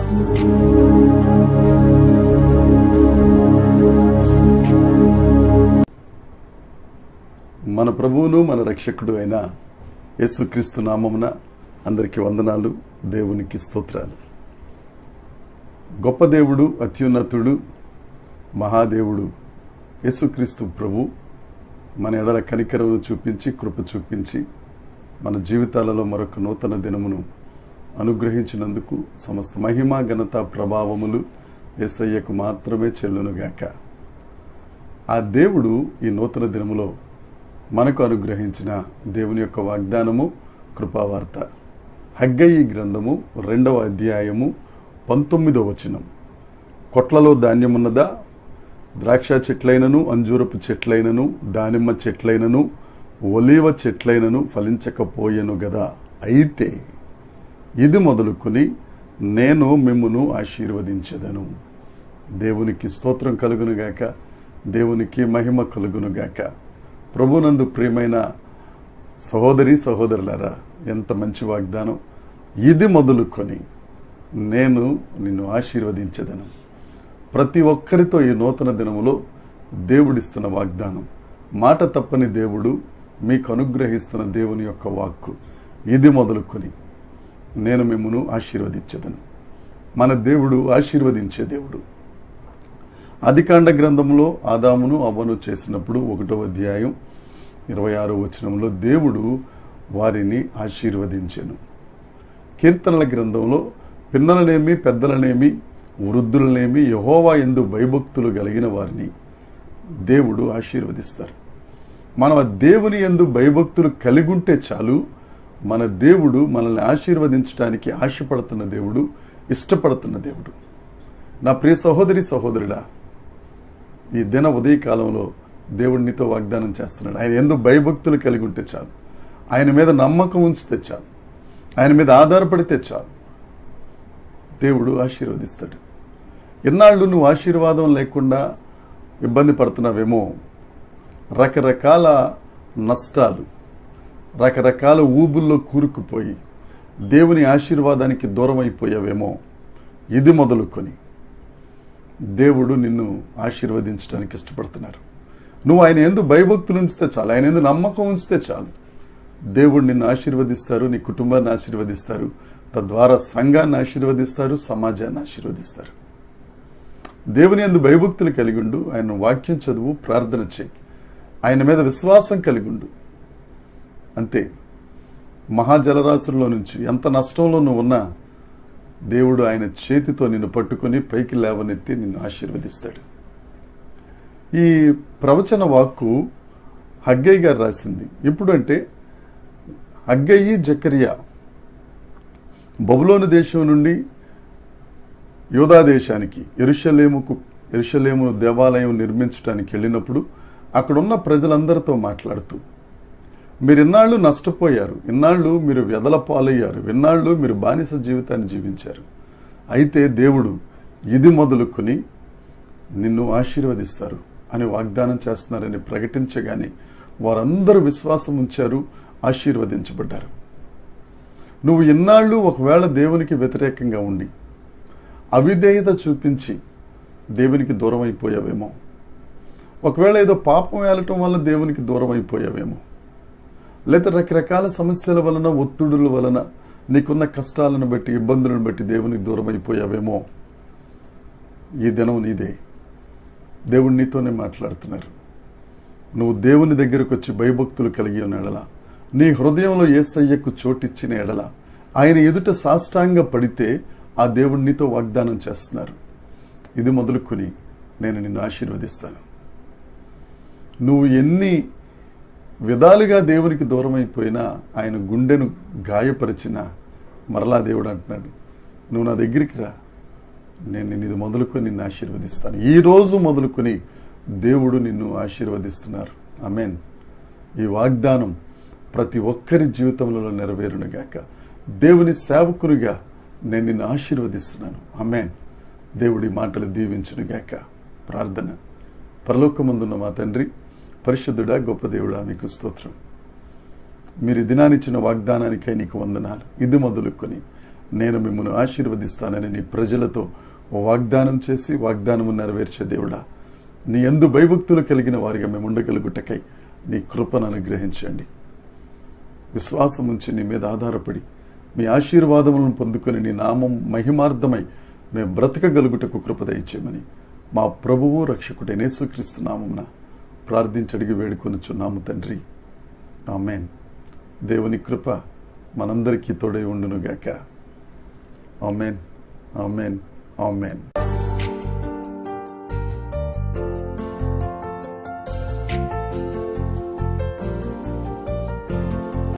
మన ప్రభువును మన రక్షకుడు అయిన యేసుక్రీస్తు నామమున అందరికీ వందనాలు, దేవునికి స్తోత్రాలు. గొప్ప దేవుడు, అత్యున్నతుడు, మహాదేవుడు యేసుక్రీస్తు ప్రభు మన ఎడల కనికరమును చూపించి, కృప చూపించి మన జీవితాలలో మరొక నూతన దినమును అనుగ్రహించినందుకు సమస్త మహిమ, ఘనత, ప్రభావములు యేసయ్యకు మాత్రమే చెల్లునుగాక. ఆ దేవుడు ఈ నూతన దినములో మనకు అనుగ్రహించిన దేవుని యొక్క వాగ్దానము కృపావార్త. హగ్గయి గ్రంథము 2వ అధ్యాయము 19వ వచనం. కొట్లలో ధాన్యమున్నదా? ద్రాక్ష చెట్లైనను, అంజూరపు చెట్లైనను, దానిమ్మ చెట్లైనను, ఒలీవ చెట్లైనను ఫలించకపోయెను గదా. అయితే ఇది మొదలుకొని నేను మిమ్మును ఆశీర్వదించెదను. దేవునికి స్తోత్రం కలుగునుగాక, దేవునికి మహిమ కలుగునుగాక. ప్రభునందు ప్రియమైన సహోదరి సహోదరులారా, ఎంత మంచి వాగ్దానం! ఇది మొదలుకొని నేను నిన్ను ఆశీర్వదించెదను. ప్రతి ఒక్కరితో ఈ నూతన దినములో దేవుడిస్తున్న వాగ్దానం, మాట తప్పని దేవుడు మీకు అనుగ్రహిస్తున్న దేవుని యొక్క వాక్కు. ఇది మొదలుకొని నేను మిమ్మును ఆశీర్వదించెదను. మన దేవుడు ఆశీర్వదించే దేవుడు. ఆదికాండ గ్రంథంలో ఆదామును అవ్వను చేసినప్పుడు 1వ అధ్యాయం 26వ వచనంలో దేవుడు వారిని ఆశీర్వదించెను. కీర్తనల గ్రంథంలో పిన్నలనేమి, పెద్దలనేమి, వృద్ధులనేమి, యెహోవా యందు భయభక్తులు కలిగిన వారిని దేవుడు ఆశీర్వదిస్తారు. మనం దేవుని యందు భయభక్తులు కలిగి ఉంటే చాలు, మన దేవుడు మనల్ని ఆశీర్వదించడానికి ఆశపడుతున్న దేవుడు, ఇష్టపడుతున్న దేవుడు. నా ప్రియ సహోదరి సహోదరుడా, ఈ దిన ఉదయకాలంలో దేవుడు నీతో వాగ్దానం చేస్తున్నాడు. ఆయన యందు భయభక్తులు కలిగి ఉంటే చాలు, ఆయన మీద నమ్మకం ఉంచితే చాలు, ఆయన మీద ఆధారపడితే చాలు, దేవుడు ఆశీర్వదిస్తాడు. ఎన్నాళ్ళు నువ్వు ఆశీర్వాదం లేకుండా ఇబ్బంది పడుతున్నావేమో, రకరకాల నష్టాలు, రకరకాల ఊబుల్లో కూరుకుపోయి దేవుని ఆశీర్వాదానికి దూరం అయిపోయావేమో, ఇది మొదలుకొని దేవుడు నిన్ను ఆశీర్వదించడానికి ఇష్టపడుతున్నారు. నువ్వు ఆయన యందు భయభక్తులు ఉంచితే చాలు, ఆయన యందు నమ్మకం ఉంచితే చాలు, దేవుడు నిన్ను ఆశీర్వదిస్తారు, నీ కుటుంబాన్ని ఆశీర్వదిస్తారు, తద్వారా సంఘాన్ని ఆశీర్వదిస్తారు, సమాజాన్ని ఆశీర్వదిస్తారు. దేవుని యందు భయభక్తులు కలిగి ఉండు, ఆయన వాక్యం చదువు, ప్రార్థన చేయి, ఆయన మీద విశ్వాసం కలిగి ఉండు. అంతే. మహాజలరాశుల్లో నుంచి ఎంత నష్టంలో నువ్వు ఉన్నా దేవుడు ఆయన చేతితో నిన్ను పట్టుకొని పైకి లేవనెత్తి నిన్ను ఆశీర్వదిస్తాడు. ఈ ప్రవచన వాక్కు హగ్గయి గారు రాసింది. ఇప్పుడు అంటే హగ్గయి, జకరియా బబులోను దేశం నుండి యూదా దేశానికి యెరూషలేము దేవాలయం నిర్మించడానికి వెళ్ళినప్పుడు అక్కడున్న ప్రజలందరితో మాట్లాడుతూ, మీరు ఇన్నాళ్ళు నష్టపోయారు, ఇన్నాళ్ళు మీరు వ్యధల పాలయ్యారు, ఇన్నాళ్ళు మీరు బానిస జీవితాన్ని జీవించారు. అయితే దేవుడు ఇది మొదలుకొని నిన్ను ఆశీర్వదిస్తారు అని వాగ్దానం చేస్తున్నారని ప్రకటించగానే వారందరూ విశ్వాసం ఉంచారు, ఆశీర్వదించబడ్డారు. నువ్వు ఇన్నాళ్ళు ఒకవేళ దేవునికి వ్యతిరేకంగా ఉండి అవిధేయత చూపించి దేవునికి దూరం అయిపోయావేమో, ఒకవేళ ఏదో పాపం వేలటం వల్ల దేవునికి దూరం అయిపోయావేమో, లేదా రకరకాల సమస్యల వలన, ఒత్తిడుల వలన, నీకున్న కష్టాలను బట్టి, ఇబ్బందులను బట్టి దేవునికి దూరం అయిపోయావేమో, ఈ దినం నీదే. దేవుడు నీతోనే మాట్లాడుతున్నారు. నువ్వు దేవుని దగ్గరకు వచ్చి భయభక్తులు కలిగి ఉన్న ఎడల, నీ హృదయంలో యేసయ్యకు చోటిచ్చిన ఎడల, ఆయన ఎదుట సాష్టాంగ పడితే ఆ దేవుడు నీతో వాగ్దానం చేస్తున్నారు. ఇది మొదలుకొని నేను నిన్ను ఆశీర్వదిస్తాను. నువ్వు ఎన్ని విధాలుగా దేవునికి దూరం అయిపోయినా, ఆయన గుండెను గాయపరిచిన మరలా దేవుడు అంటున్నాడు, నువ్వు నా దగ్గరికి రా, నేను నిన్ను ఇది మొదలుకొని నిన్ను ఆశీర్వదిస్తాను. ఈ రోజు మొదలుకొని దేవుడు నిన్ను ఆశీర్వదిస్తున్నారు. ఆమేన్. ఈ వాగ్దానం ప్రతి ఒక్కరి జీవితంలో నెరవేరునుగాక. దేవుని సేవకునిగా నేను నిన్ను ఆశీర్వదిస్తున్నాను. ఆమేన్. దేవుడి మాటలు దీవించునుగాక. ప్రార్థన. పరలోకమందున్న మా తండ్రి, పరిశుద్ధుడా, గొప్ప దేవుడా, మీకు స్తోత్రం. మీరు దినానిచ్చిన వాగ్దానానికై నీకు వందనాలు. ఇది మొదలుకొని నేను మిమ్మల్ని ఆశీర్వదిస్తానని నీ ప్రజలతో వాగ్దానం చేసి వాగ్దానము నెరవేర్చే దేవుడా, నీ యందు భయభక్తులు కలిగిన వారిగా మేము ఉండగలుగుటకై నీ కృపను అనుగ్రహించండి. విశ్వాసం ఉంచి నీ మీద ఆధారపడి మీ ఆశీర్వాదములను పొందుకొని నీ నామం మహిమార్థమై మేము బ్రతకగలుగుటకు కృప దయచేయమని మా ప్రభువు రక్షకుడైన యేసుక్రీస్తు నామమున ప్రార్థించి అడిగి వేడుకొనుచున్నాము తండ్రి. ఆమేన్. దేవుని కృప మనందరికీ తోడై ఉండునుగాక. ఆమేన్, ఆమేన్, ఆమేన్.